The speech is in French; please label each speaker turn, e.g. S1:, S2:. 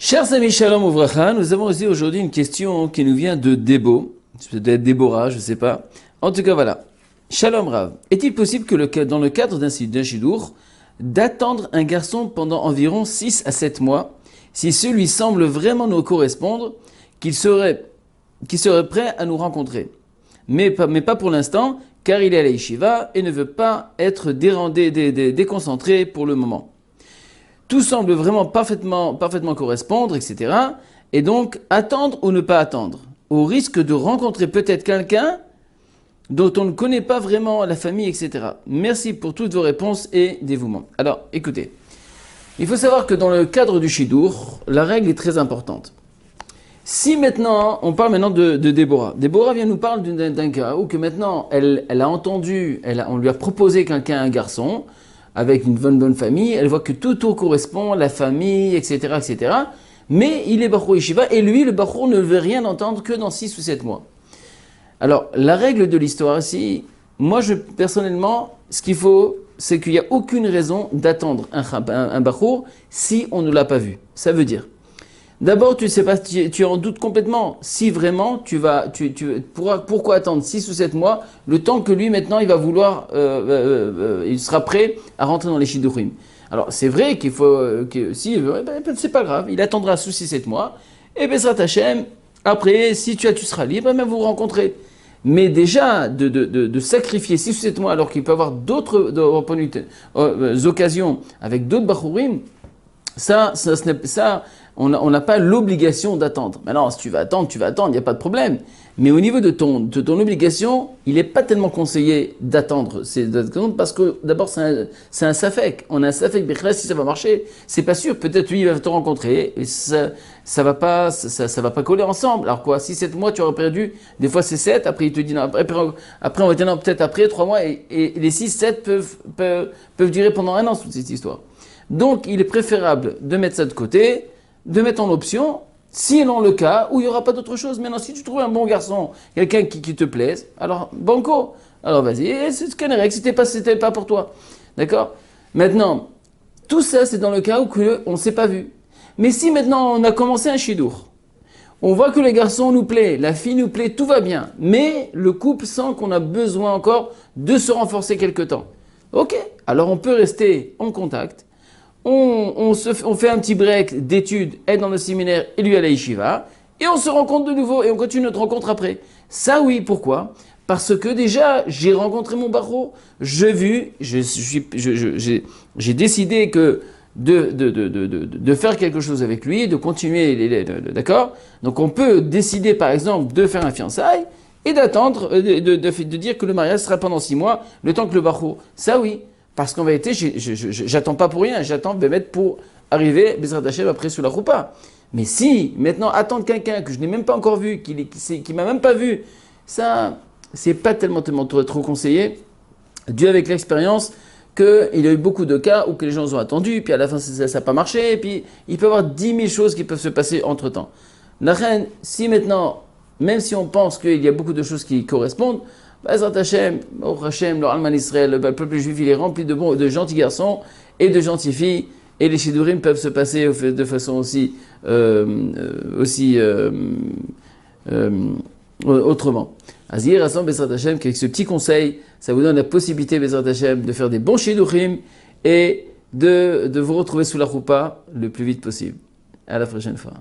S1: Chers amis, shalom ouvracha, nous avons aussi aujourd'hui une question qui nous vient de Débo, peut-être Déborah, je ne sais pas. En tout cas, voilà. Shalom Rav, est-il possible que dans le cadre d'un shidour, d'attendre un garçon pendant environ 6 à 7 mois, si celui semble vraiment nous correspondre, qu'il serait prêt à nous rencontrer, mais pas pour l'instant, car il est à la yeshiva et ne veut pas être déconcentré pour le moment. Tout semble vraiment parfaitement correspondre, etc. Et donc, attendre ou ne pas attendre, au risque de rencontrer peut-être quelqu'un dont on ne connaît pas vraiment la famille, etc. Merci pour toutes vos réponses et dévouement. Alors, écoutez, il faut savoir que dans le cadre du shidour, la règle est très importante. Si maintenant, on parle maintenant de Déborah. Déborah vient nous parler d'un cas où que maintenant, elle a entendu, on lui a proposé quelqu'un, un garçon, avec une bonne famille, elle voit que tout correspond, la famille, etc., etc. Mais il est Bachur Yeshiva et lui, le Bachur, ne veut rien entendre que dans 6 ou 7 mois. Alors, la règle de l'histoire ici, moi, personnellement, ce qu'il faut, c'est qu'il n'y a aucune raison d'attendre un Bachur si on ne l'a pas vu. Ça veut dire, d'abord, tu sais pas, tu en doutes complètement. Si vraiment, pourquoi attendre 6 ou 7 mois, le temps que lui, maintenant, il va vouloir, il sera prêt à rentrer dans les Shidurim. Alors, c'est vrai qu'il faut, si, c'est pas grave, il attendra sous 6-7 mois, et Bezrat Hashem, après, si tu seras libre, même vous rencontrer. Mais déjà, de sacrifier 6 ou 7 mois, alors qu'il peut y avoir d'autres occasions avec d'autres Bachurim, ça, on n'a pas l'obligation d'attendre. Maintenant, si tu vas attendre, il n'y a pas de problème. Mais au niveau de ton obligation, il n'est pas tellement conseillé d'attendre parce que d'abord, c'est un safek. On a un safek, si ça va marcher, c'est pas sûr. Peut-être lui, il va te rencontrer et ça va pas coller ensemble. Alors quoi, 6-7 mois, tu aurais perdu. Des fois, c'est 7. Après, il te dit non. Après on va dire non, peut-être après 3 mois. Et les 6-7 peuvent durer pendant un an, toute cette histoire. Donc, il est préférable de mettre ça de côté, de mettre en option, si dans le cas où il n'y aura pas d'autre chose. Maintenant, si tu trouves un bon garçon, quelqu'un qui te plaise, alors banco, alors vas-y, c'est ce qu'on est, c'était pas pour toi. D'accord? Maintenant, tout ça, c'est dans le cas où on ne s'est pas vu. Mais si maintenant on a commencé un shidour, on voit que le garçon nous plaît, la fille nous plaît, tout va bien, mais le couple sent qu'on a besoin encore de se renforcer quelque temps. Ok, alors on peut rester en contact. On fait un petit break d'études, être dans le séminaire et lui à la yeshiva, et on se rencontre de nouveau et on continue notre rencontre après. Ça oui, pourquoi? Parce que déjà, j'ai rencontré mon bachur, j'ai décidé que de faire quelque chose avec lui, de continuer, d'accord? Donc on peut décider par exemple de faire un fiançailles et d'attendre, de dire que le mariage sera pendant 6 mois, le temps que le bachur. Ça oui. Parce qu'en vérité, j'attends pas pour rien, j'attends Bémet pour arriver, Bezrat Hashem, après sous la roupa. Mais si, maintenant, attendre quelqu'un que je n'ai même pas encore vu, qui m'a même pas vu, ça, c'est pas tellement trop conseillé, dû avec l'expérience qu'il y a eu beaucoup de cas où que les gens ont attendu, puis à la fin, ça n'a pas marché, et puis il peut y avoir 10 000 choses qui peuvent se passer entre-temps. La reine, si maintenant, même si on pense qu'il y a beaucoup de choses qui correspondent, Bezrat Hashem, le Alman Israël, le peuple juif, il est rempli de gentils garçons et de gentilles filles, et les shidurim peuvent se passer de façon aussi autrement. Azir rassemble Bezrat Hashem, qu'avec ce petit conseil, ça vous donne la possibilité, Bezrat Hashem, de faire des bons shidurim et de vous retrouver sous la roupa le plus vite possible. À la prochaine fois.